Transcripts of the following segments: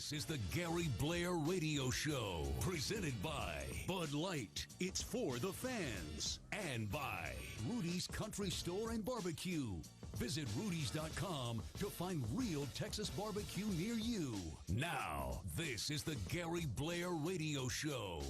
This is the Gary Blair Radio Show, presented by Bud Light. It's for the fans. And by Rudy's Country Store and Barbecue. Visit Rudy's.com to find real Texas barbecue near you. Now, this is the Gary Blair Radio Show.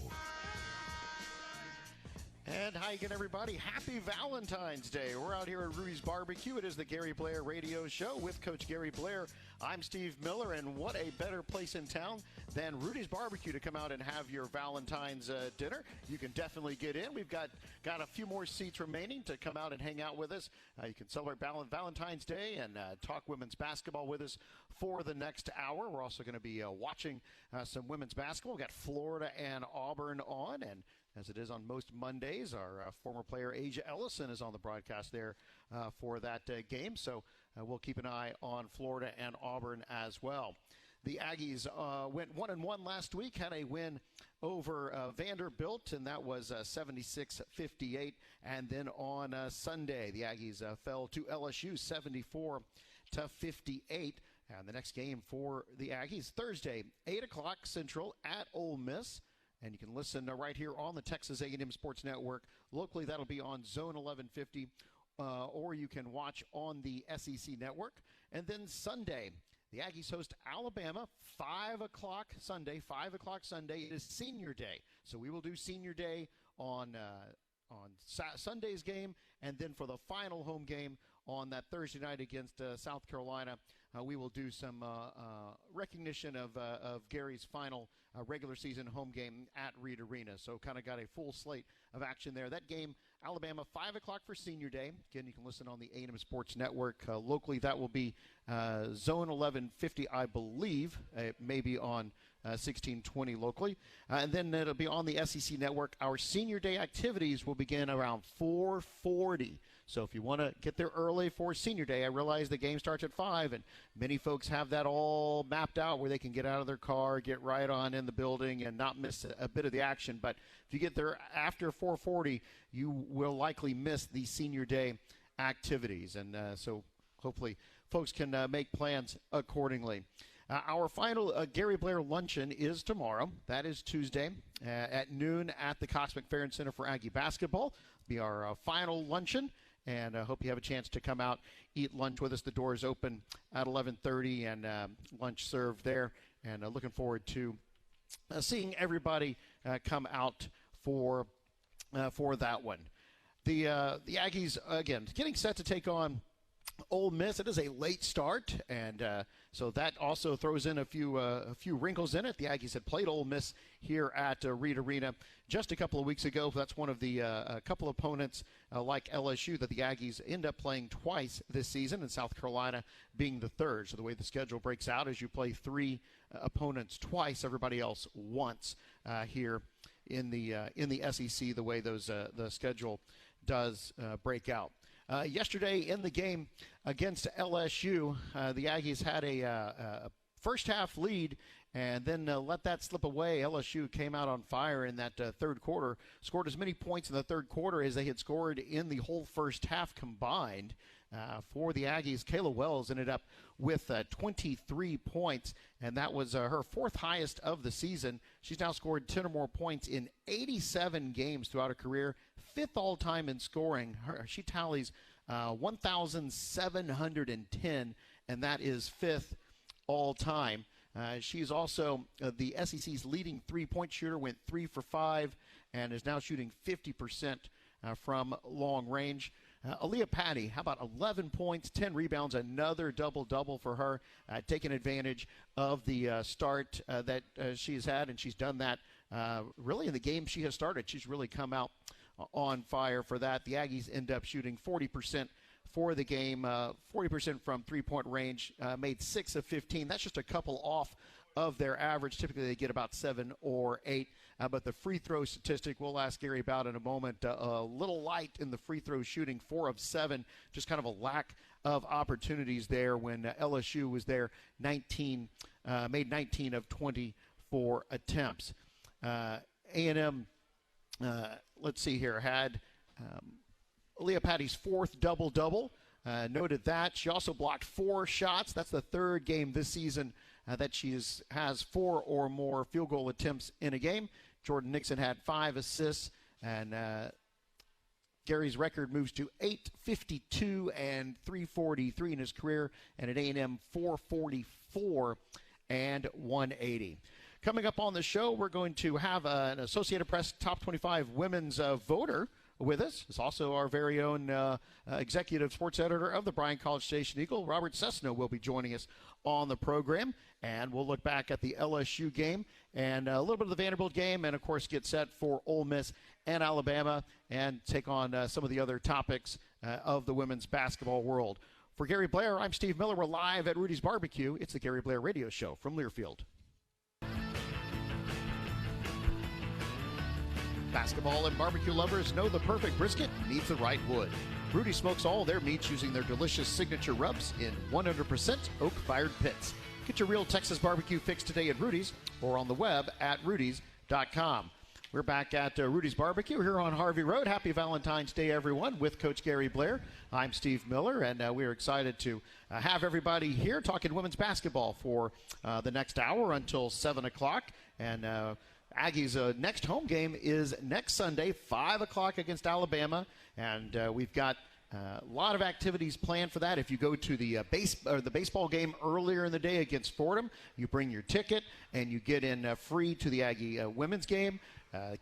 And hi again, everybody. Happy Valentine's Day. We're out here at Rudy's Barbecue. It is the Gary Blair Radio Show with Coach Gary Blair. I'm Steve Miller, and what a better place in town than Rudy's Barbecue to come out and have your Valentine's dinner. You can definitely get in. We've got a few more seats remaining to come out and hang out with us. You can celebrate Valentine's Day and talk women's basketball with us for the next hour. We're also going to be watching some women's basketball. We've got Florida and Auburn on, and as it is on most Mondays, our former player Asia Ellison is on the broadcast there for that game. So we'll keep an eye on Florida and Auburn as well. The Aggies went 1-1 last week, had a win over Vanderbilt, and that was 76-58. And then on Sunday, the Aggies fell to LSU 74-58. And the next game for the Aggies, Thursday, 8 o'clock Central at Ole Miss. And you can listen right here on the Texas A&M Sports Network. Locally, that'll be on Zone 1150, or you can watch on the SEC Network. And then Sunday, the Aggies host Alabama, 5 o'clock Sunday. 5 o'clock Sunday. It is Senior Day. So we will do Senior Day on Sunday's game, and then for the final home game on that Thursday night against South Carolina, we will do some recognition of Gary's final regular season home game at Reed Arena. So kind of got a full slate of action there. That game, Alabama, 5 o'clock for Senior Day. Again, you can listen on the A&M Sports Network. Locally, that will be Zone 1150, I believe. It may be on 1620 locally. And then it'll be on the SEC Network. Our Senior Day activities will begin around 4:40. So if you want to get there early for Senior Day, I realize the game starts at 5, and many folks have that all mapped out where they can get out of their car, get right on in the building, and not miss a bit of the action. But if you get there after 4:40, you will likely miss the Senior Day activities. And so hopefully folks can make plans accordingly. Our final Gary Blair luncheon is tomorrow. That is Tuesday at noon at the Cox McFerrin Center for Aggie Basketball. It'll be our final luncheon, and I hope you have a chance to come out, eat lunch with us. The doors open at 11:30, and lunch served there. And looking forward to seeing everybody come out for that one. The Aggies, again, getting set to take on Ole Miss. It is a late start, and so that also throws in a few wrinkles in it. The Aggies had played Ole Miss here at Reed Arena just a couple of weeks ago. That's one of the couple opponents like LSU that the Aggies end up playing twice this season, and South Carolina being the third. So the way the schedule breaks out is you play three opponents twice, everybody else once here in the SEC. The way the schedule does break out. Yesterday in the game against LSU, the Aggies had a first half lead and then let that slip away. LSU came out on fire in that third quarter, scored as many points in the third quarter as they had scored in the whole first half combined. For the Aggies, Kayla Wells ended up with 23 points, and that was her fourth highest of the season. She's now scored 10 or more points in 87 games throughout her career, fifth all-time in scoring. She tallies 1,710, and that is fifth all-time. She's also the SEC's leading three-point shooter, went 3 for 5, and is now shooting 50% from long range. Aaliyah Patty, how about 11 points, 10 rebounds, another double-double for her, taking advantage of the start that she's had, and she's done that really in the game she has started. She's really come out on fire for that. The Aggies end up shooting 40% for the game, 40% from three-point range, made 6 of 15. That's just a couple off of their average. Typically they get about 7 or 8. But the free throw statistic we'll ask Gary about in a moment. A little light in the free throw shooting, 4 of 7. Just kind of a lack of opportunities there when LSU was there. Made 19 of 24 attempts. A&M, let's see here, had Aaliyah Patty's fourth double-double. Noted that. She also blocked 4 shots. That's the third game this season that she has 4 or more field goal attempts in a game. Jordan Nixon had 5 assists, and Gary's record moves to 852 and 343 in his career, and at A&M 444 and 180. Coming up on the show, we're going to have an Associated Press Top 25 Women's Voter with us. It's also our very own executive sports editor of the Bryan-College Station Eagle, Robert Cessna, will be joining us on the program. And we'll look back at the LSU game and a little bit of the Vanderbilt game, and, of course, get set for Ole Miss and Alabama and take on some of the other topics of the women's basketball world. For Gary Blair, I'm Steve Miller. We're live at Rudy's Barbecue. It's the Gary Blair Radio Show from Learfield. Basketball and barbecue lovers know the perfect brisket needs the right wood. Rudy smokes all their meats using their delicious signature rubs in 100% oak-fired pits. Get your real Texas barbecue fix today at Rudy's or on the web at rudys.com. We're back at Rudy's Barbecue here on Harvey Road. Happy Valentine's Day, everyone, with Coach Gary Blair. I'm Steve Miller, and we're excited to have everybody here talking women's basketball for the next hour until 7 o'clock. And Aggies' next home game is next Sunday, 5 o'clock against Alabama, and we've got a lot of activities planned for that. If you go to the baseball game earlier in the day against Fordham, you bring your ticket and you get in free to the Aggie women's game.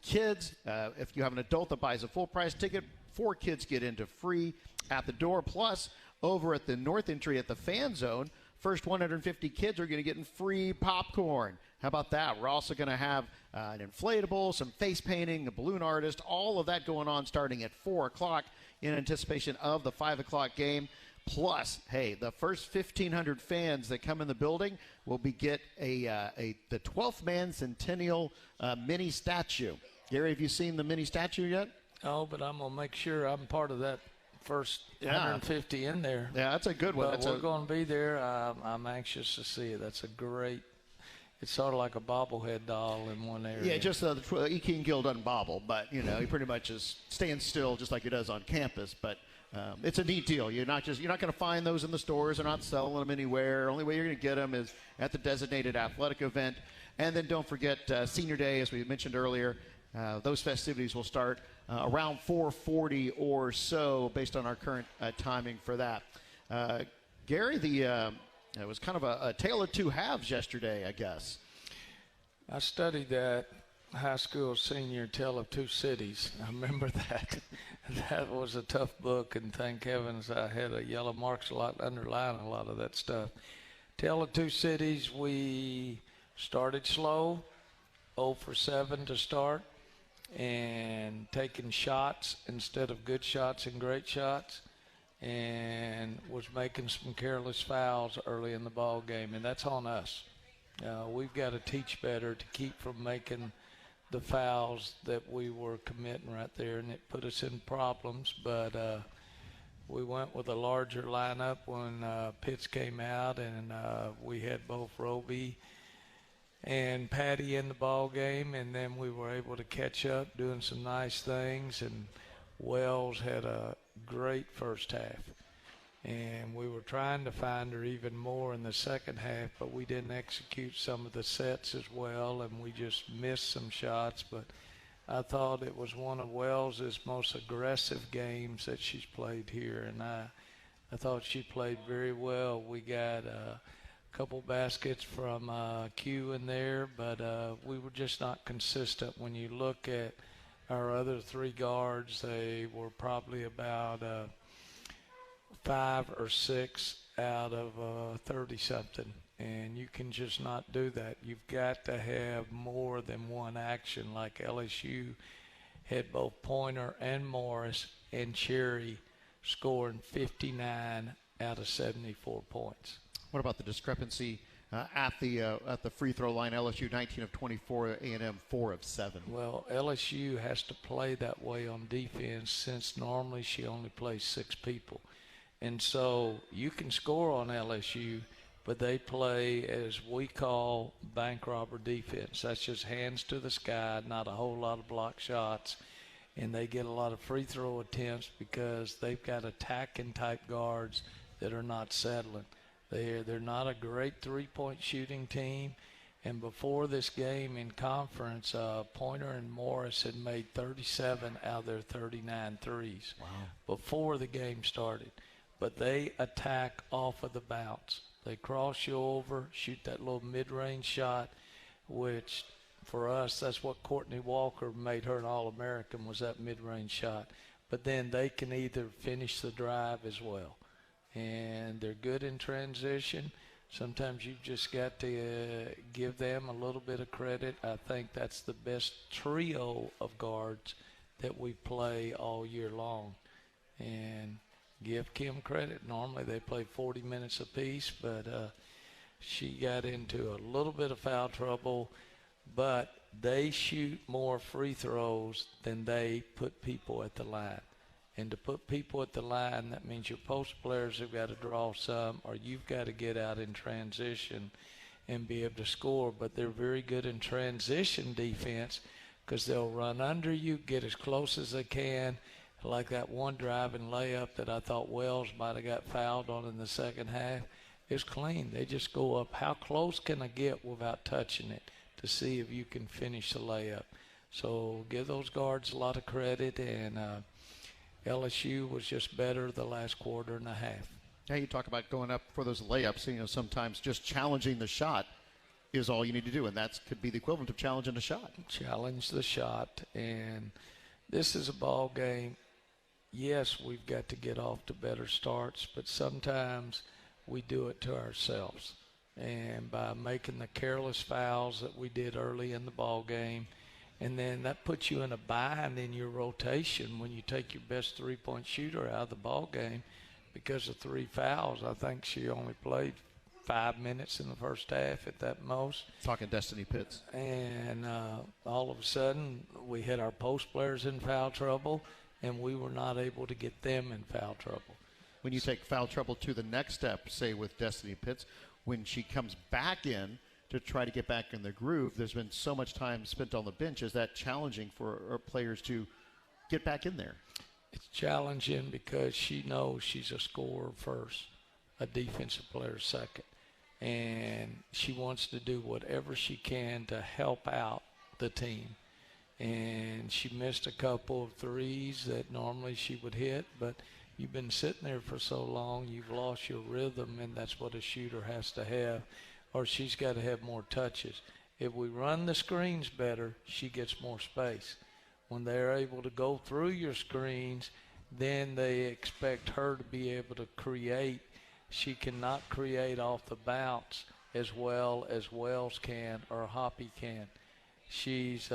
Kids, if you have an adult that buys a full-price ticket, 4 kids get into free at the door. Plus, over at the north entry at the fan zone, first 150 kids are going to get in free popcorn. How about that? We're also going to have an inflatable, some face painting, a balloon artist, all of that going on starting at 4 o'clock in anticipation of the 5 o'clock game. Plus, hey, the first 1,500 fans that come in the building will get the 12th Man Centennial mini statue. Gary, have you seen the mini statue yet? Oh, but I'm going to make sure I'm part of that first 150 in there. Yeah, that's a good one. But we're going to be there. I'm anxious to see it. That's a great – it's sort of like a bobblehead doll in one area. Yeah, just Ekin Gill doesn't bobble, but, he pretty much is staying still just like he does on campus. But it's a neat deal. You're not going to find those in the stores. They're not selling them anywhere. Only way you're going to get them is at the designated athletic event. And then don't forget Senior Day, as we mentioned earlier. Those festivities will start around 4:40 or so based on our current timing for that. Gary, it was kind of a tale of two halves yesterday, I guess. I studied that high school senior Tale of Two Cities. I remember that. That was a tough book, and thank heavens I had a yellow marks underlying a lot of that stuff. Tale of Two Cities, we started slow, 0 for 7 to start, and taking shots instead of good shots and great shots, and was making some careless fouls early in the ball game, and that's on us. We've got to teach better to keep from making the fouls that we were committing right there, and it put us in problems. But we went with a larger lineup when Pitts came out, and we had both Roby and Patty in the ball game, and then we were able to catch up doing some nice things, and Wells had a great first half, and we were trying to find her even more in the second half, but we didn't execute some of the sets as well, and we just missed some shots. But I thought it was one of Wells' most aggressive games that she's played here, and I thought she played very well. We got a couple baskets from Q in there, but we were just not consistent. When you look at our other 3 guards, they were probably about 5 or 6 out of 30-something, and you can just not do that. You've got to have more than one action. Like LSU had both Pointer and Morris and Cherry scoring 59 out of 74 points. What about the discrepancy at the free throw line? LSU 19 of 24, A&M 4 of 7. Well, LSU has to play that way on defense, since normally she only plays 6 people. And so you can score on LSU, but they play as we call bank robber defense. That's just hands to the sky, not a whole lot of block shots. And they get a lot of free throw attempts because they've got attacking type guards that are not settling. They're not a great three-point shooting team. And before this game in conference, Pointer and Morris had made 37 out of their 39 threes. Wow. Before the game started. But they attack off of the bounce. They cross you over, shoot that little mid-range shot, which for us, that's what Courtney Walker made her an All-American, was that mid-range shot. But then they can either finish the drive as well. And they're good in transition. Sometimes you've just got to give them a little bit of credit. I think that's the best trio of guards that we play all year long. And give Kim credit. Normally they play 40 minutes apiece, but she got into a little bit of foul trouble. But they shoot more free throws than they put people at the line. And to put people at the line, that means your post players have got to draw some, or you've got to get out in transition and be able to score. But they're very good in transition defense because they'll run under you, get as close as they can. Like that one driving layup that I thought Wells might have got fouled on in the second half. It's clean. They just go up. How close can I get without touching it to see if you can finish the layup? So give those guards a lot of credit, and LSU was just better the last quarter and a half. Yeah, you talk about going up for those layups. You know, sometimes just challenging the shot is all you need to do, and that could be the equivalent of challenging a shot. Challenge the shot, and this is a ball game. Yes, we've got to get off to better starts, but sometimes we do it to ourselves. And by making the careless fouls that we did early in the ball game, and then that puts you in a bind in your rotation when you take your best three-point shooter out of the ball game because of 3 fouls. I think she only played 5 minutes in the first half at that most. Talking Destiny Pitts. And all of a sudden we had our post players in foul trouble, and we were not able to get them in foul trouble. When you take foul trouble to the next step, say with Destiny Pitts, when she comes back in to try to get back in the groove, there's been so much time spent on the bench. Is that challenging for our players to get back in there? It's challenging because she knows she's a scorer first, a defensive player second. And she wants to do whatever she can to help out the team. And she missed a couple of threes that normally she would hit, but you've been sitting there for so long, you've lost your rhythm, and that's what a shooter has to have, or she's got to have more touches. If we run the screens better, she gets more space. When they're able to go through your screens, then they expect her to be able to create. She cannot create off the bounce as well as Wells can or Hoppy can. She's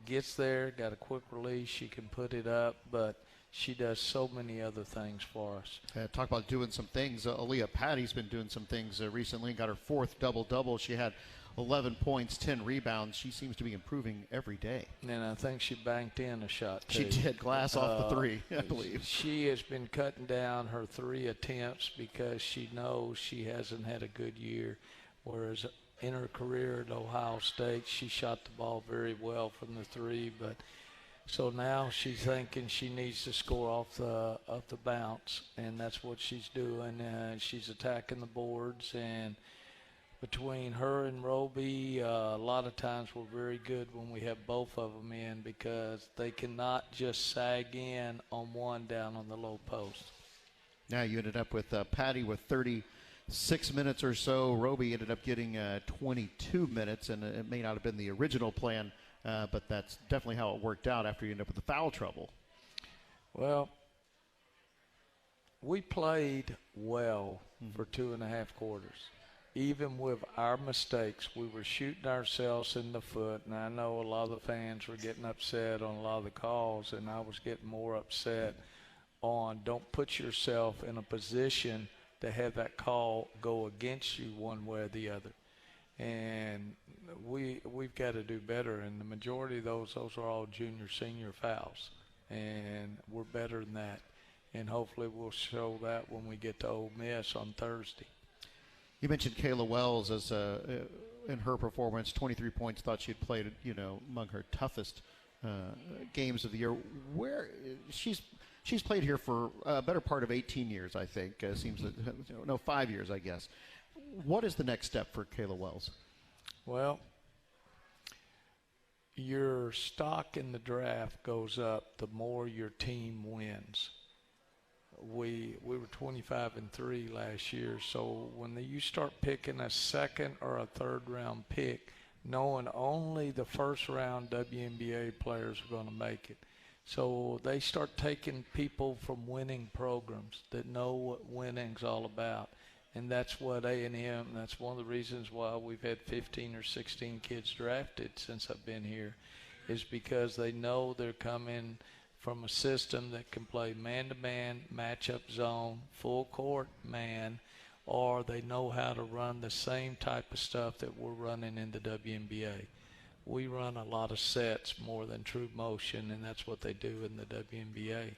gets there, got a quick release, she can put it up, but she does so many other things for us. Talk about doing some things. Aaliyah Patty's been doing some things recently. Got her 4th double-double. She had 11 points, 10 rebounds. She seems to be improving every day. And I think she banked in a shot, too. She did. Glass off the 3, I believe. She has been cutting down her 3 attempts because she knows she hasn't had a good year, whereas in her career at Ohio State, she shot the ball very well from the 3, but so now she's thinking she needs to score off the bounce, and that's what she's doing. She's attacking the boards, and between her and Roby, a lot of times we're very good when we have both of them in because they cannot just sag in on one down on the low post. Now you ended up with Patty with 36 minutes or so. Roby ended up getting 22 minutes, and it may not have been the original plan, but that's definitely how it worked out after you end up with the foul trouble. Well, we played well for 2.5 quarters. Even with our mistakes, we were shooting ourselves in the foot, and I know a lot of the fans were getting upset on a lot of the calls, and I was getting more upset on don't put yourself in a position to have that call go against you one way or the other. And we've got to do better, and the majority of those are all junior, senior fouls, and we're better than that. And hopefully we'll show that when we get to Ole Miss on Thursday. You mentioned Kayla Wells as in her performance, 23 points. Thought she'd played, among her toughest games of the year. Where she's she's played here for a better part of 18 years, I think. Seems that, 5 years, I guess. What is the next step for Kayla Wells? Well, your stock in the draft goes up the more your team wins. We were 25-3 last year, so when you start picking a second or a third round pick, knowing only the first round WNBA players are going to make it. So they start taking people from winning programs that know what winning's all about. And that's what A&M, that's one of the reasons why we've had 15 or 16 kids drafted since I've been here, is because they know they're coming from a system that can play man-to-man, matchup zone, full court man, or they know how to run the same type of stuff that we're running in the WNBA. We run a lot of sets more than true motion, and that's what they do in the WNBA.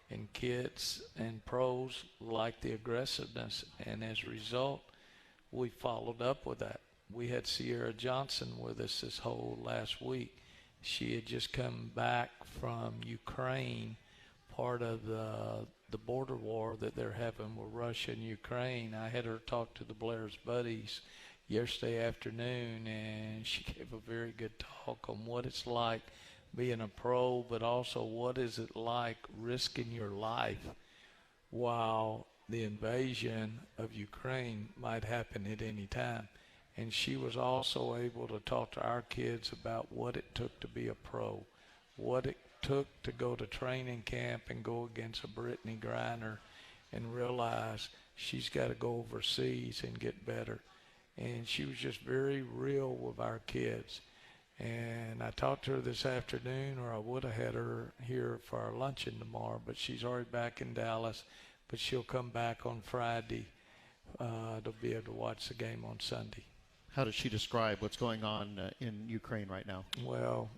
And kids and pros like the aggressiveness, and as a result, we followed up with that. We had Sierra Johnson with us this whole last week. She had just come back from Ukraine, part of the border war that they're having with Russia and Ukraine. I had her talk to the Blair's buddies yesterday afternoon, and she gave a very good talk on what it's like being a pro, but also what is it like risking your life while the invasion of Ukraine might happen at any time. And she was also able to talk to our kids about what it took to be a pro, what it took to go to training camp and go against a Brittany Griner and realize she's got to go overseas and get better. And she was just very real with our kids. And I talked to her this afternoon, or I would have had her here for our luncheon tomorrow, but she's already back in Dallas. But she'll come back on Friday to be able to watch the game on Sunday. How does she describe what's going on in Ukraine right now? Well,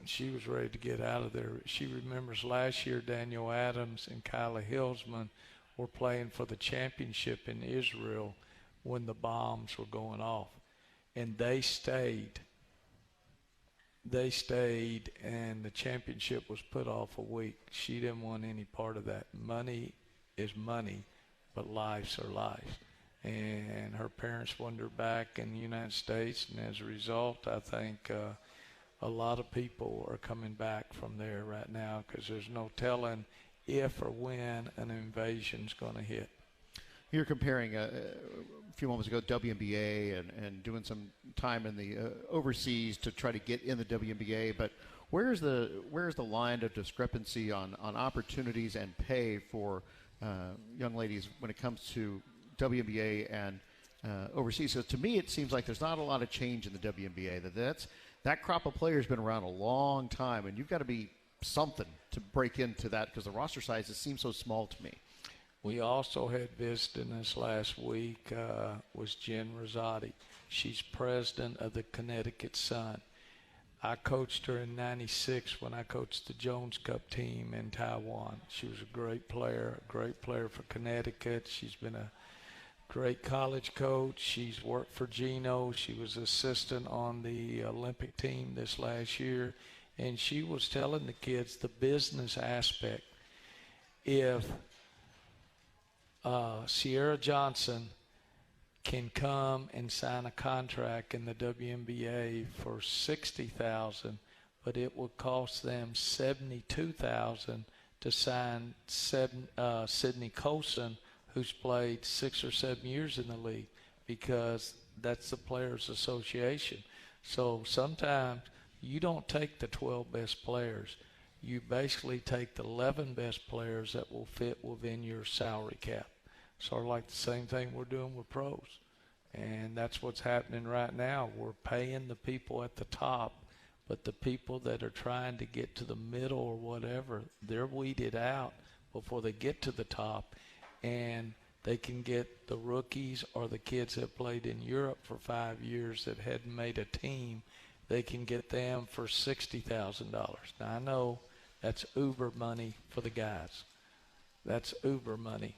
she was ready to get out of there. She remembers last year Daniel Adams and Kyla Hillsman were playing for the championship in Israel when the bombs were going off. And they stayed. And the championship was put off a week. She didn't want any part of that. Money is money, but lives are lives. And her parents wanted her back in the United States, and as a result, I think a lot of people are coming back from there right now because there's no telling if or when an invasion's going to hit. You're comparing a few moments ago WNBA and doing some time in the overseas to try to get in the WNBA, but where's the line of discrepancy on opportunities and pay for young ladies when it comes to WNBA and overseas? So to me, it seems like there's not a lot of change in the WNBA. That crop of players has been around a long time, and you've got to be something to break into that because the roster sizes seem so small to me. We also had visiting us last week was Jen Rosati. She's president of the Connecticut Sun. I coached her in '96 when I coached the Jones Cup team in Taiwan. She was a great player for Connecticut. She's been a great college coach. She's worked for Gino. She was assistant on the Olympic team this last year. And she was telling the kids the business aspect. If Sierra Johnson can come and sign a contract in the WNBA for $60,000, but it would cost them $72,000 to sign Sydney Colson, who's played 6 or 7 years in the league, because that's the Players Association. So sometimes you don't take the 12 best players. You basically take the 11 best players that will fit within your salary cap. Sort of like the same thing we're doing with pros. And that's what's happening right now. We're paying the people at the top, but the people that are trying to get to the middle or whatever, they're weeded out before they get to the top. And they can get the rookies or the kids that played in Europe for 5 years that hadn't made a team. They can get them for $60,000. Now, I know that's uber money for the guys. That's uber money.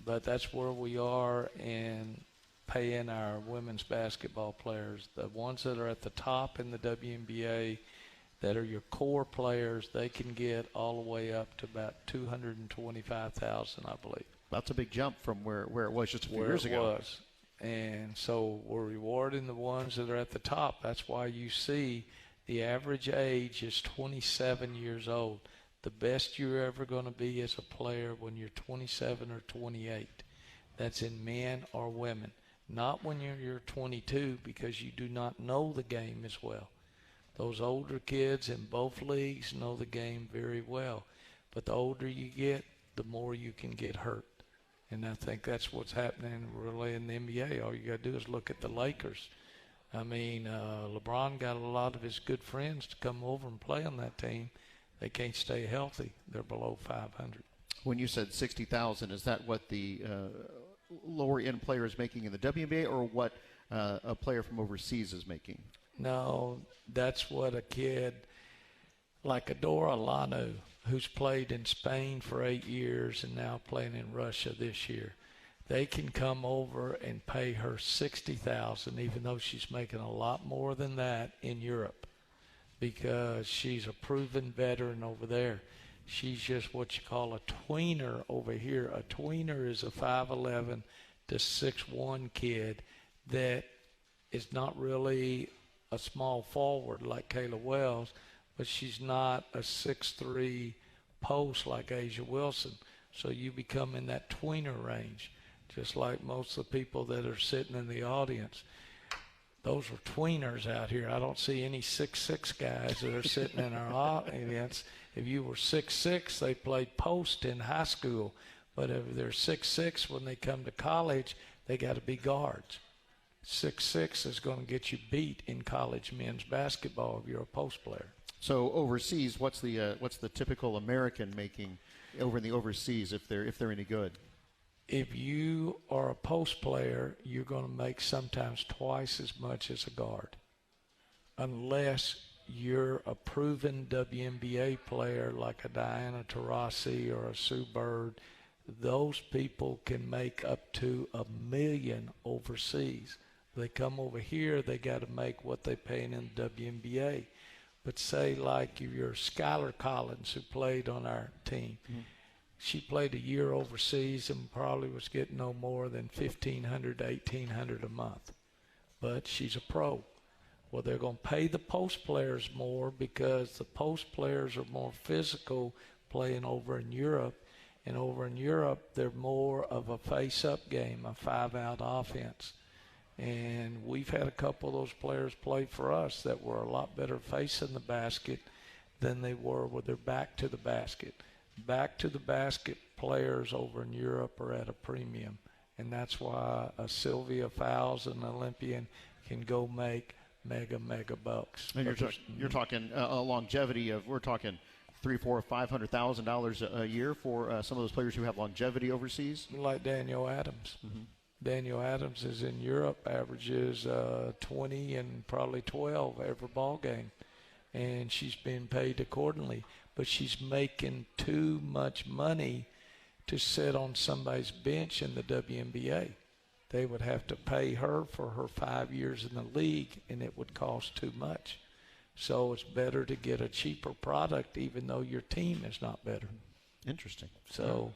But that's where we are in paying our women's basketball players. The ones that are at the top in the WNBA, that are your core players, they can get all the way up to about $225,000, I believe. That's a big jump from where it was just a few years ago. And so we're rewarding the ones that are at the top. That's why you see the average age is 27 years old. The best you're ever going to be as a player when you're 27 or 28. That's in men or women. Not when you're 22, because you do not know the game as well. Those older kids in both leagues know the game very well. But the older you get, the more you can get hurt. And I think that's what's happening really in the NBA. All you got to do is look at the Lakers. I mean, LeBron got a lot of his good friends to come over and play on that team. They can't stay healthy. They're below 500. When you said 60,000, is that what the lower-end player is making in the WNBA, or what a player from overseas is making? No, that's what a kid like Adora Lanu, who's played in Spain for 8 years and now playing in Russia this year. They can come over and pay her $60,000, even though she's making a lot more than that in Europe, because she's a proven veteran over there. She's just what you call a tweener over here. A tweener is a 5'11" to 6'1" kid that is not really a small forward like Kayla Wells, but she's not a 6'3" post like Asia Wilson. So you become in that tweener range, just like most of the people that are sitting in the audience. Those are tweeners out here. I don't see any 6'6" guys that are sitting in our audience. If you were 6'6", they played post in high school. But if they're 6'6", when they come to college, they got to be guards. 6'6" is going to get you beat in college men's basketball if you're a post player. So overseas, what's the typical American making over in the overseas if they're any good? If you are a post player, you're going to make sometimes twice as much as a guard, unless you're a proven WNBA player like a Diana Taurasi or a Sue Bird. Those people can make up to $1 million overseas. They come over here, they got to make what they pay in the WNBA. But say like you're Skylar Collins, who played on our team. Mm-hmm. She played a year overseas and probably was getting no more than $1,500 to $1,800 a month. But she's a pro. Well, they're going to pay the post players more because the post players are more physical playing over in Europe. And over in Europe, they're more of a face-up game, a five-out offense. And we've had a couple of those players play for us that were a lot better facing the basket than they were with their back to the basket. Back to the basket players over in Europe are at a premium. And that's why a Sylvia Fowles, an Olympian, can go make mega bucks. And you're talking a longevity of, we're talking $300,000, $400,000, $500,000 a year for some of those players who have longevity overseas? Like Danielle Adams. Mm-hmm. Danielle Adams is in Europe, averages 20 and probably 12 every ball game, and she's being paid accordingly. But she's making too much money to sit on somebody's bench in the WNBA. They would have to pay her for her 5 years in the league, and it would cost too much. So it's better to get a cheaper product, even though your team is not better. Interesting. So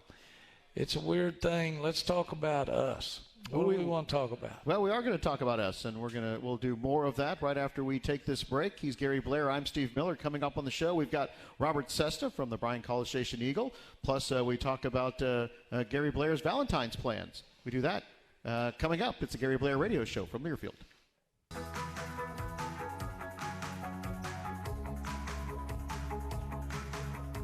it's a weird thing. Let's talk about us. What do we want to talk about? Well, we are going to talk about us, and we'll do more of that right after we take this break. He's Gary Blair. I'm Steve Miller. Coming up on the show, we've got Robert Cessna from the Bryan-College Station Eagle. Plus, we talk about Gary Blair's Valentine's plans. We do that coming up. It's the Gary Blair Radio Show from Learfield.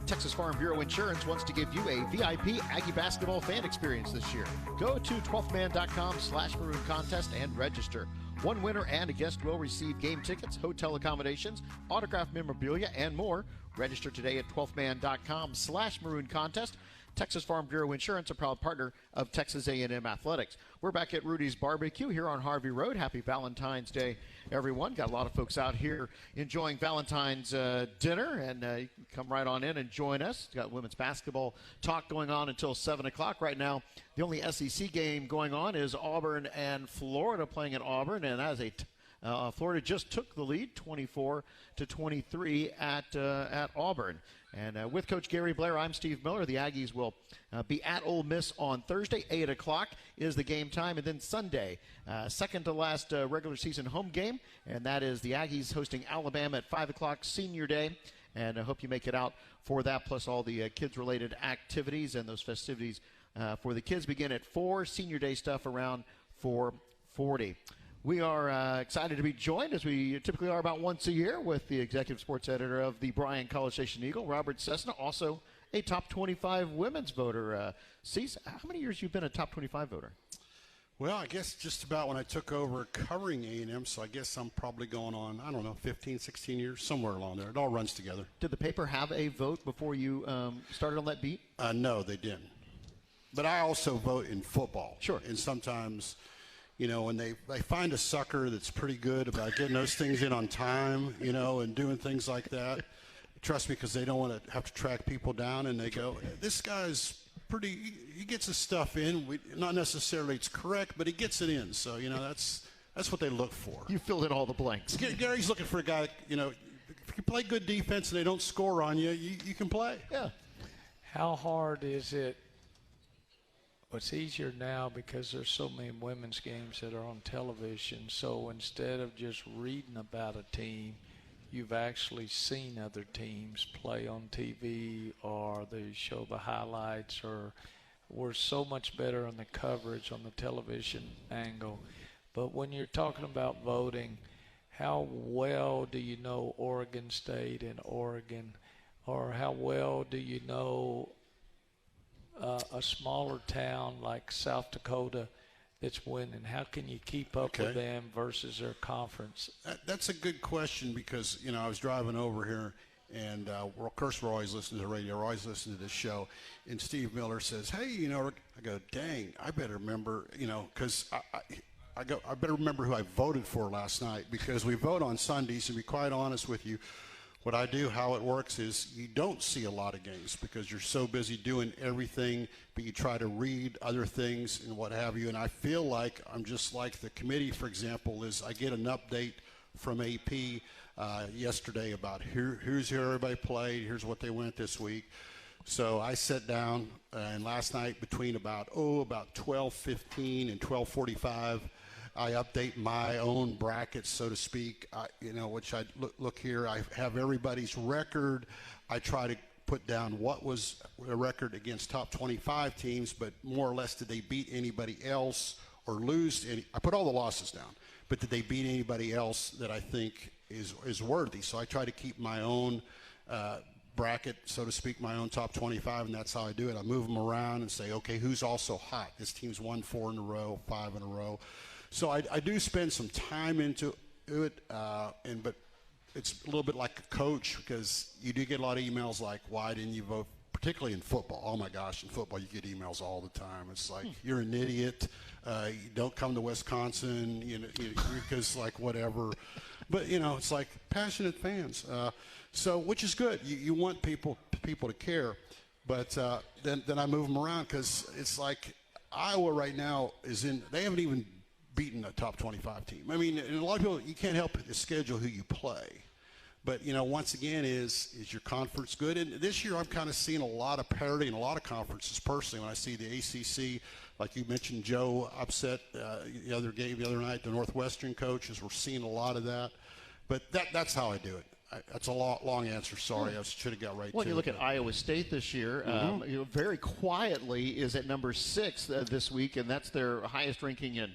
Texas Farm Bureau Insurance wants to give you a VIP Aggie basketball fan experience this year. Go to 12thman.com/maroon contest and register. One winner and a guest will receive game tickets, hotel accommodations, autographed memorabilia, and more. Register today at 12thman.com/maroon contest. Texas Farm Bureau Insurance, a proud partner of Texas A&M Athletics. We're back at Rudy's Barbecue here on Harvey Road. Happy Valentine's Day, everyone. Got a lot of folks out here enjoying Valentine's dinner, and you can come right on in and join us. Got women's basketball talk going on until 7 o'clock right now. The only SEC game going on is Auburn and Florida playing at Auburn, and that is Florida just took the lead, 24-23 at Auburn. And with Coach Gary Blair, I'm Steve Miller. The Aggies will be at Ole Miss on Thursday. 8 o'clock is the game time. And then Sunday, second to last regular season home game. And that is the Aggies hosting Alabama at 5 o'clock, Senior Day. And I hope you make it out for that, plus all the kids-related activities. And those festivities for the kids begin at 4. Senior Day stuff around 4:40. We are excited to be joined, as we typically are about once a year, with the executive sports editor of the Bryan-College Station Eagle, Robert Cessna, also a top 25 women's voter. Cease, how many years have you been a top 25 voter? Well, I guess just about when I took over covering A&M, so I guess I'm probably going on, 15, 16 years, somewhere along there. It all runs together. Did the paper have a vote before you started on that beat? No, they didn't. But I also vote in football. Sure. And sometimes, when they find a sucker that's pretty good about getting those things in on time, and doing things like that, trust me, because they don't want to have to track people down, and they go, this guy's he gets his stuff in. Not necessarily it's correct, but he gets it in. So, that's what they look for. You filled in all the blanks. Gary's looking for a guy, if you play good defense and they don't score on you, you can play. Yeah. How hard is it? It's easier now because there's so many women's games that are on television. So instead of just reading about a team, you've actually seen other teams play on TV, or they show the highlights, or we're so much better on the coverage on the television angle. But when you're talking about voting, how well do you know Oregon State and Oregon, or how well do you know a smaller town like South Dakota that's winning? How can you keep up with them versus their conference? That's a good question, because, I was driving over here, and of course we're always listening to the radio, we're always listening to this show, and Steve Miller says, hey, I go, dang, I better remember, because I better remember who I voted for last night, because we vote on Sundays, and to be quite honest with you, what I do, how it works is you don't see a lot of games because you're so busy doing everything, but you try to read other things and what have you. And I feel like I'm just like the committee, for example, is I get an update from AP yesterday about here's who everybody played, here's what they went this week. So I sat down, and last night between about 12:15 and 12:45, I update my own brackets, so to speak, which I look here. I have everybody's record. I try to put down what was a record against top 25 teams, but more or less did they beat anybody else or lose any. I put all the losses down, but did they beat anybody else that I think is worthy? So I try to keep my own bracket, so to speak, my own top 25, and that's how I do it. I move them around and say, okay, who's also hot? This team's won 4 in a row, 5 in a row. So I do spend some time into it, but it's a little bit like a coach, because you do get a lot of emails like, why didn't you vote, particularly in football. Oh, my gosh, in football you get emails all the time. It's like, you're an idiot. You don't come to Wisconsin, because like whatever. But, it's like passionate fans. So which is good. You want people to care. But then I move them around, because it's like Iowa right now they haven't even beaten a top 25 team. I mean, and a lot of people, you can't help but schedule who you play. But, once again, is your conference good? And this year I'm kind of seeing a lot of parity in a lot of conferences personally. When I see the ACC, like you mentioned, Joe upset the other night, the Northwestern coaches, we're seeing a lot of that. But that's how I do it. That's a long answer. Sorry, I should have got right to it. Well, you look at Iowa State this year, very quietly is at number 6 this week, and that's their highest ranking in.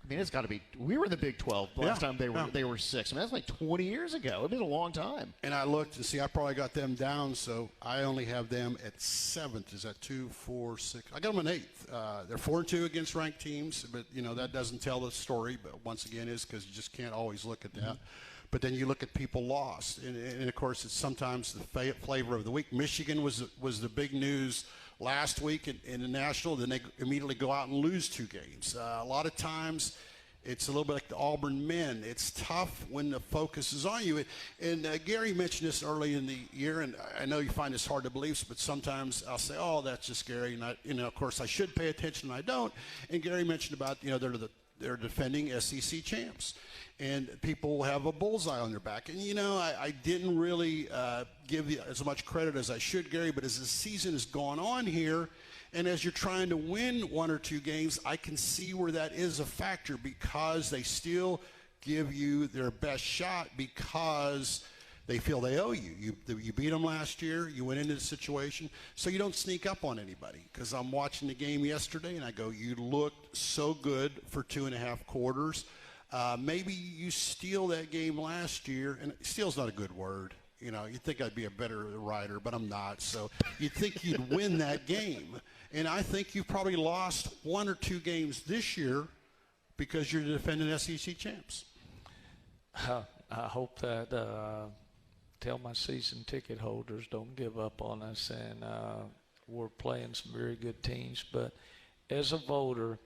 I mean, it's got to be. We were in the Big 12 last time they were 6. I mean, that's like 20 years ago. It's been a long time. And I looked and see, I probably got them down, so I only have them at 7th. Is that 2, 4, 6? I got them in 8th. They're 4-2 against ranked teams, but that doesn't tell the story. But once again, is because you just can't always look at that. Mm-hmm. But then you look at people lost, and of course, it's sometimes the flavor of the week. Michigan was the big news last week in the national. Then they immediately go out and lose 2 games. A lot of times, it's a little bit like the Auburn men. It's tough when the focus is on you. And Gary mentioned this early in the year, and I know you find this hard to believe, but sometimes I'll say, "Oh, that's just Gary," and of course, I should pay attention, and I don't. And Gary mentioned about they're the they're defending SEC champs. And people have a bullseye on their back. And, you know, I didn't really give you as much credit as I should, Gary, but as the season has gone on here, and as you're trying to win one or two games, I can see where that is a factor, because they still give you their best shot because they feel they owe you. You beat them last year. You went into the situation. So you don't sneak up on anybody. Because I'm watching the game yesterday, and I go, you looked so good for 2.5 quarters. Maybe you steal that game last year, and steal's not a good word. You know, you'd think I'd be a better writer, but I'm not. So you'd think you'd win that game. And I think you've probably lost 1 or 2 games this year because you're defending SEC champs. I hope that tell my season ticket holders don't give up on us, and we're playing some very good teams. But as a voter,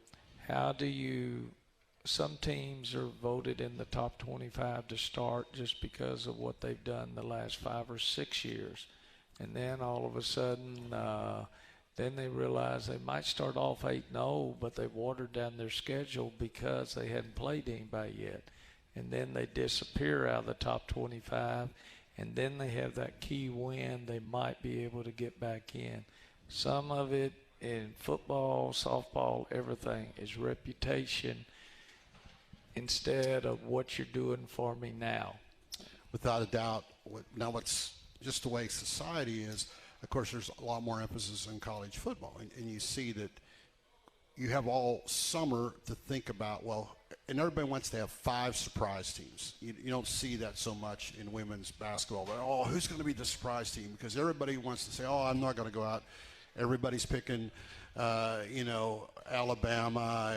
how do you – some teams are voted in the top 25 to start just because of what they've done the last 5 or 6 years. And then all of a sudden, then they realize they might start off 8-0, but they've watered down their schedule because they hadn't played anybody yet. And then they disappear out of the top 25, and then they have that key win. They might be able to get back in. Some of it in football, softball, everything is reputation instead of what you're doing for me now. Without a doubt. Now what's just the way society is, of course, there's a lot more emphasis on college football. And you see that you have all summer to think about, well, and everybody wants to have 5 surprise teams. You don't see that so much in women's basketball. But, oh, who's going to be the surprise team? Because everybody wants to say, oh, I'm not going to go out. Everybody's picking, Alabama.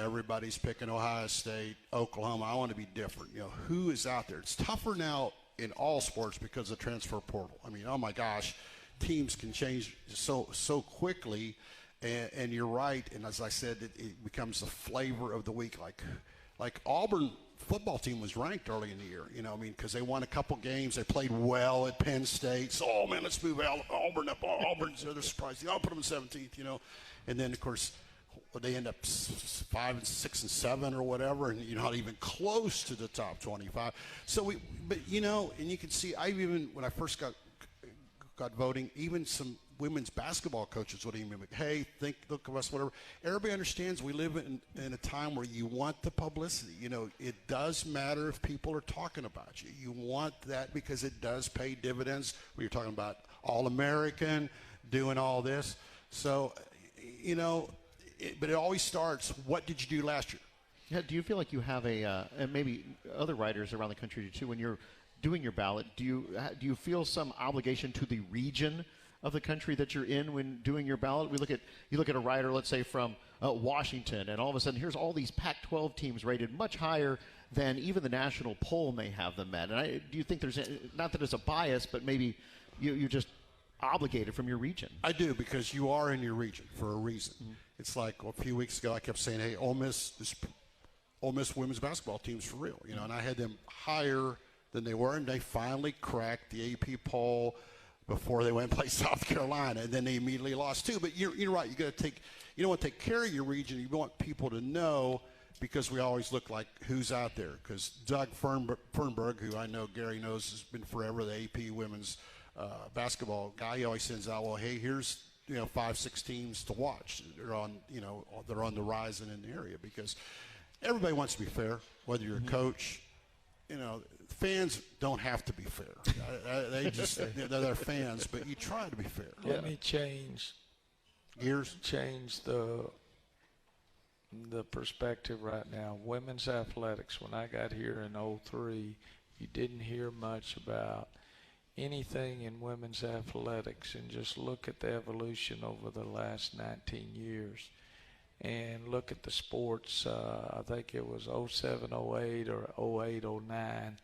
Everybody's picking Ohio State, Oklahoma. I want to be different. You know, who is out there? It's tougher now in all sports because of the transfer portal. I mean, oh, my gosh, teams can change so quickly. And you're right. And as I said, it becomes the flavor of the week. Like Auburn football team was ranked early in the year, you know, I mean, because they won a couple games. They played well at Penn State. So, oh, man, let's move Auburn up. Auburn's the other surprise. I'll put them in 17th, you know. And then, of course, they end up 5 and 6 and 7 or whatever, and you're not even close to the top 25. So, but, you know, and you can see, when I first got voting, even some women's basketball coaches would even be like, hey, look of us, whatever. Everybody understands we live in a time where you want the publicity. You know, it does matter if people are talking about you. You want that because it does pay dividends when you're talking about All-American, doing all this. So, you know, but it always starts, what did you do last year? Yeah, do you feel like you have and maybe other writers around the country do too, when you're doing your ballot, do you feel some obligation to the region of the country that you're in when doing your ballot? You look at a writer, let's say from Washington, and all of a sudden here's all these Pac-12 teams rated much higher than even the national poll may have them at. And do you think there's not that it's a bias, but maybe you're just obligated from your region? I do, because you are in your region for a reason. Mm-hmm. It's like a few weeks ago I kept saying, hey, Ole Miss women's basketball team's for real, you know, and I had them higher than they were, and they finally cracked the AP poll before they went and played South Carolina, and then they immediately lost too. But you're right. You don't want to take care of your region. You want people to know, because we always look like who's out there. Because Doug Fernberg, who I know Gary knows has been forever the AP women's basketball guy, he always sends out, well, hey, here's 5-6 teams to watch. They're on the rise in the area, because everybody wants to be fair, whether you're a coach. You know, fans don't have to be fair. They're fans, but you try to be fair. Let me change gears. Change the perspective right now. Women's athletics, when I got here in 2003, you didn't hear much about anything in women's athletics, and just look at the evolution over the last 19 years. And look at the sports, I think it was 07, 08, or 08, 09,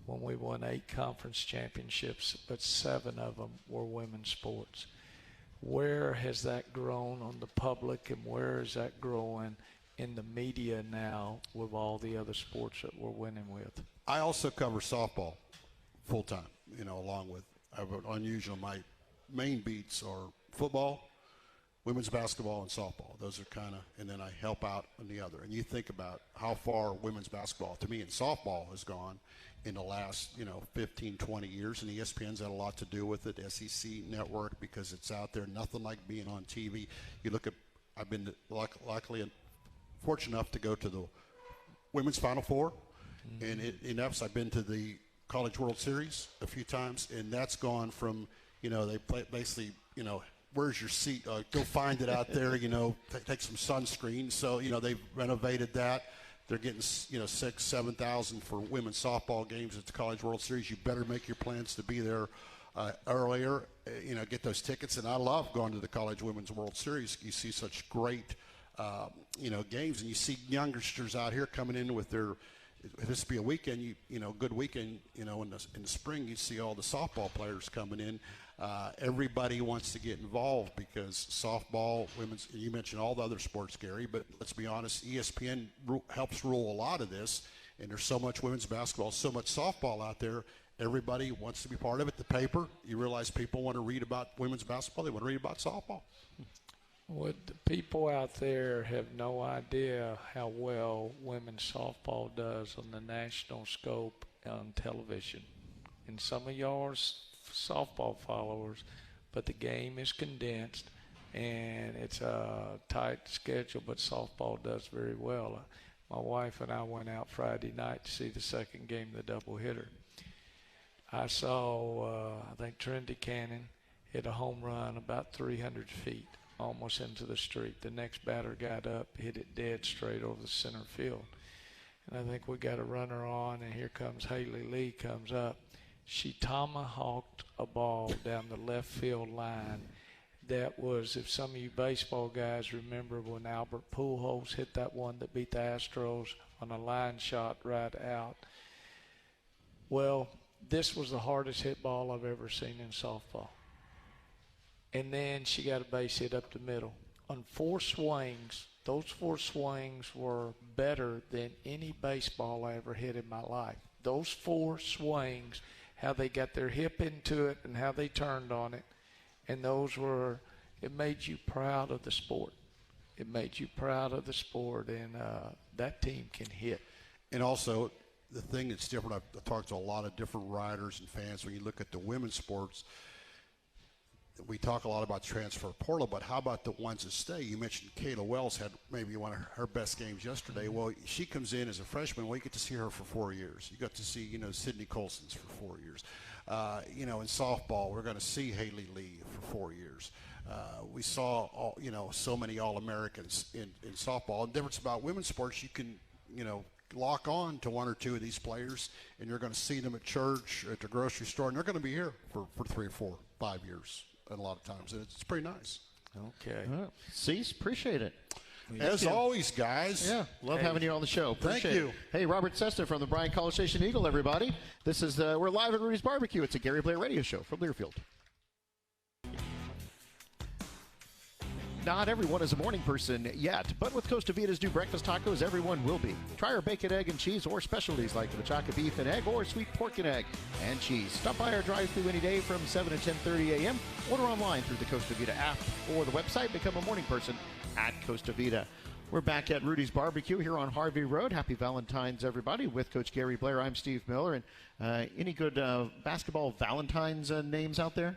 when we won 8 conference championships, but 7 of them were women's sports. Where has that grown on the public, and where is that growing in the media now with all the other sports that we're winning with? I also cover softball full-time, you know, along with, my main beats are football, women's basketball and softball. Those are kind of, and then I help out on the other. And you think about how far women's basketball, to me, and softball has gone in the last, 15, 20 years. And ESPN's had a lot to do with it, SEC network, because it's out there. Nothing like being on TV. You look at, I've been luckily fortunate enough to go to the Women's Final Four. And I've been to the College World Series a few times, and that's gone from, they play basically, where's your seat? Go find it out there, take some sunscreen. So, they've renovated that. They're getting, 6,000, 7,000 for women's softball games at the College World Series. You better make your plans to be there earlier, get those tickets. And I love going to the College Women's World Series. You see such great, games, and you see youngsters out here coming in with their, if this be a weekend, good weekend, in the spring, you see all the softball players coming in. Everybody wants to get involved because softball, women's, you mentioned all the other sports, Gary, but let's be honest, ESPN helps rule a lot of this, and there's so much women's basketball, so much softball out there. Everybody wants to be part of it. The paper, you realize people want to read about women's basketball. They want to read about softball. Well, the people out there have no idea how well women's softball does on the national scope on television. And some of y'all are softball followers, but the game is condensed and it's a tight schedule, but softball does very well. My wife and I went out Friday night to see the second game of the doubleheader. I saw, I think Trinity Cannon hit a home run about 300 feet, almost into the street. The next batter got up, hit it dead straight over the center field. And I think we got a runner on, and here comes Haley Lee comes up. She tomahawked a ball down the left field line. That was, if some of you baseball guys remember when Albert Pujols hit that one that beat the Astros on a line shot right out. Well, this was the hardest hit ball I've ever seen in softball. And then she got a base hit up the middle. On 4 swings, those 4 swings were better than any baseball I ever hit in my life. Those 4 swings, how they got their hip into it and how they turned on it. And those were, it made you proud of the sport. It made you proud of the sport, and that team can hit. And also, the thing that's different, I've talked to a lot of different riders and fans. When you look at the women's sports, we talk a lot about transfer portal, but how about the ones that stay? You mentioned Kayla Wells had maybe one of her best games yesterday. Well, she comes in as a freshman. Well, you get to see her for 4 years. You got to see, Sydney Colson's for 4 years. In softball, we're going to see Haley Lee for 4 years. We saw, so many All-Americans in softball. The difference about women's sports, you can, lock on to 1 or 2 of these players, and you're going to see them at church, at the grocery store, and they're going to be here for 3 or 4, 5 years. And a lot of times, and it's pretty nice. Okay. Cease, appreciate it. As always, guys. Yeah, love having you on the show. Thank you. It. Hey, Robert Cessna from the Bryan-College Station Eagle, everybody. This is, we're live at Rudy's Barbecue. It's a Gary Blair Radio Show from Learfield. Not everyone is a morning person yet, but with Costa Vita's new breakfast tacos, everyone will be. Try our bacon, egg, and cheese, or specialties like the machaca beef and egg, or sweet pork and egg and cheese. Stop by our drive-thru any day from 7 to 10:30 a.m. Order online through the Costa Vita app or the website. Become a morning person at Costa Vita. We're back at Rudy's Barbecue here on Harvey Road. Happy Valentine's, everybody. With Coach Gary Blair, I'm Steve Miller. And any good basketball Valentine's names out there?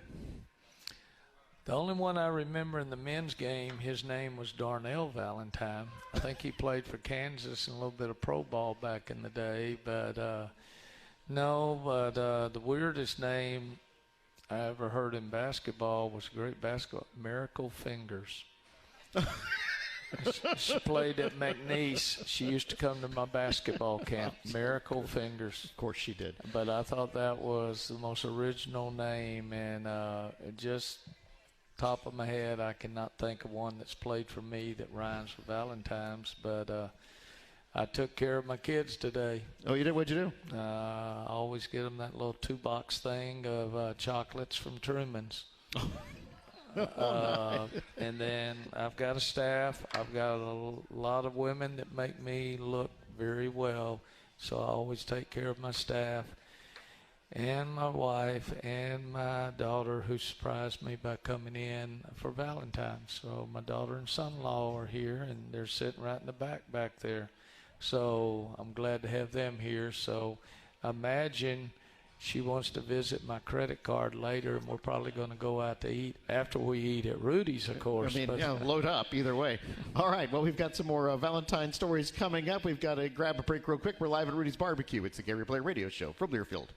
The only one I remember in the men's game, his name was Darnell Valentine. I think he played for Kansas and a little bit of pro ball back in the day. But, the weirdest name I ever heard in basketball was great basketball, Miracle Fingers. She played at McNeese. She used to come to my basketball camp, Miracle Fingers. Of course she did. But I thought that was the most original name, and just – top of my head, I cannot think of one that's played for me that rhymes with Valentine's, but I took care of my kids today. Oh, you did? What'd you do? I always get them that little 2-box thing of chocolates from Truman's. And then I've got a staff. I've got a lot of women that make me look very well, so I always take care of my staff. and my wife and my daughter, who surprised me by coming in for Valentine's. So my daughter and son-in-law are here, and they're sitting right in the back there. So I'm glad to have them here. So imagine she wants to visit my credit card later, and we're probably going to go out to eat after we eat at Rudy's, of course. I mean, load up either way. All right, well, we've got some more Valentine stories coming up. We've got to grab a break real quick. We're live at Rudy's Barbecue. It's the Gary Blair Radio Show from Learfield.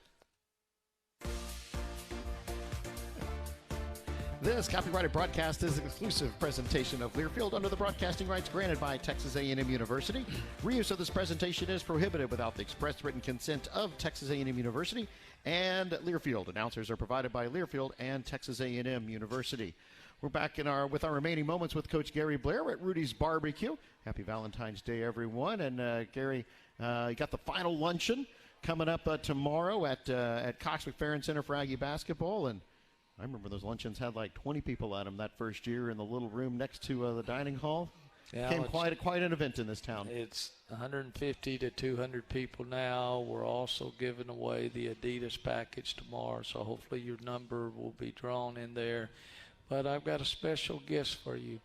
This copyrighted broadcast is an exclusive presentation of Learfield under the broadcasting rights granted by Texas A&M University. Reuse of this presentation is prohibited without the express written consent of Texas A&M University and Learfield. Announcers are provided by Learfield and Texas A&M University. We're back with our remaining moments with Coach Gary Blair at Rudy's Barbecue. Happy Valentine's Day, everyone. And Gary, you got the final luncheon coming up tomorrow at Cox McFerrin Center for Aggie basketball, and I remember those luncheons had like 20 people at them that first year in the little room next to the dining hall. Yeah, became quite an event in this town. It's 150 to 200 people now. We're also giving away the Adidas package tomorrow, so hopefully your number will be drawn in there. But I've got a special gift for you.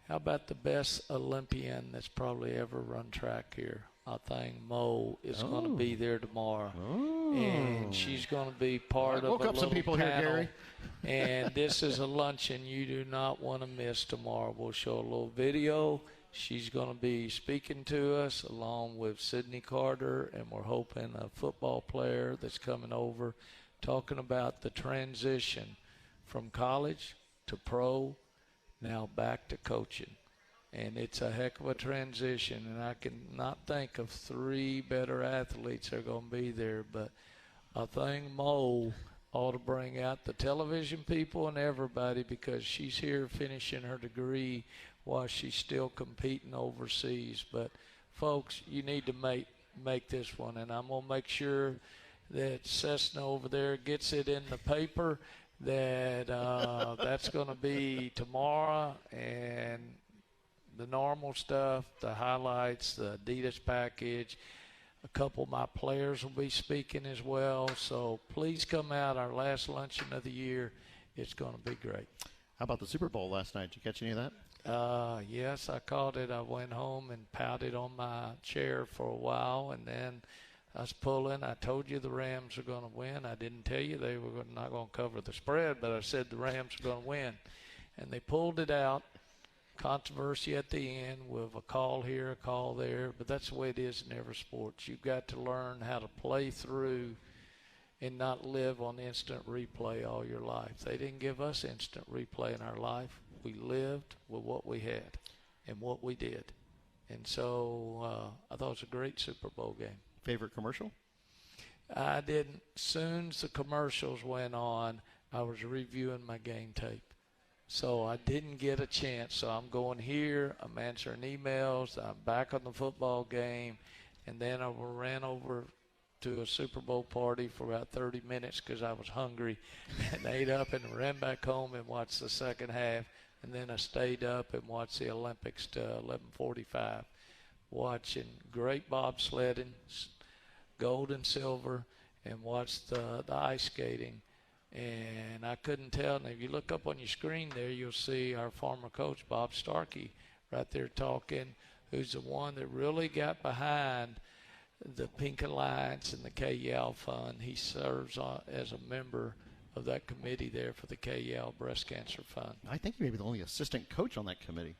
How about the best Olympian that's probably ever run track here? I think Mo is going to be there tomorrow, and she's going to be part of a little some people panel. Here, Gary. And this is a luncheon you do not want to miss tomorrow. We'll show a little video. She's going to be speaking to us along with Sydney Carter, and we're hoping a football player that's coming over, talking about the transition from college to pro, now back to coaching. And it's a heck of a transition, and I can not think of three better athletes that are going to be there. But I think Mo ought to bring out the television people and everybody, because she's here finishing her degree while she's still competing overseas. But, folks, you need to make this one, and I'm going to make sure that Cessna over there gets it in the paper that that's going to be tomorrow, and the normal stuff, the highlights, the Adidas package. A couple of my players will be speaking as well. So please come out, our last luncheon of the year. It's going to be great. How about the Super Bowl last night? Did you catch any of that? Yes, I caught it. I went home and pouted on my chair for a while, and then I was pulling. I told you the Rams are going to win. I didn't tell you they were not going to cover the spread, but I said the Rams are going to win. And they pulled it out. Controversy at the end with a call here, a call there, but that's the way it is in every sport. You've got to learn how to play through and not live on instant replay all your life. They didn't give us instant replay in our life. We lived with what we had and what we did. And so I thought it was a great Super Bowl game. Favorite commercial? I didn't. Soon as the commercials went on, I was reviewing my game tape. So I didn't get a chance. So I'm going here, I'm answering emails, I'm back on the football game, and then I ran over to a Super Bowl party for about 30 minutes because I was hungry, and ate up and ran back home and watched the second half. And then I stayed up and watched the Olympics to 11:45, watching great bobsledding, gold and silver, and watched the ice skating. And I couldn't tell. And if you look up on your screen there, you'll see our former coach, Bob Starkey, right there talking, who's the one that really got behind the Pink Alliance and the K-Yal Fund. He serves as a member of that committee there for the K-Yal Breast Cancer Fund. I think he may be the only assistant coach on that committee.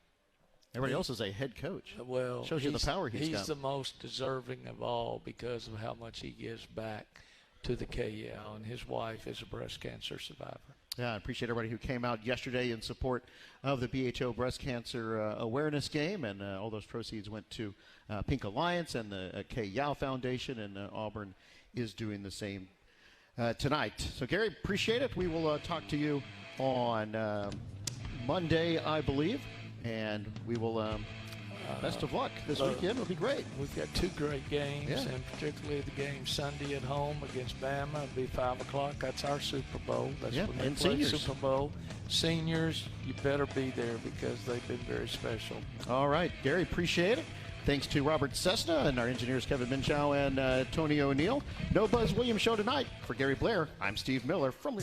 Everybody else is a head coach. Well, shows you the power he's got. He's the most deserving of all because of how much he gives back to the K-Yal, and his wife is a breast cancer survivor. Yeah, I appreciate everybody who came out yesterday in support of the BHO Breast Cancer Awareness Game, and all those proceeds went to Pink Alliance and the K-Yal Foundation, and Auburn is doing the same tonight. So, Gary, appreciate it. We will talk to you on Monday, I believe, and we will best of luck this weekend. It'll be great. We've got two great games, and particularly the game Sunday at home against Bama. It'll be 5 o'clock. That's our Super Bowl. That's when they play Super Bowl. Seniors, you better be there because they've been very special. All right, Gary, appreciate it. Thanks to Robert Cessna and our engineers Kevin Minchow and Tony O'Neill. No Buzz Williams Show tonight. For Gary Blair, I'm Steve Miller from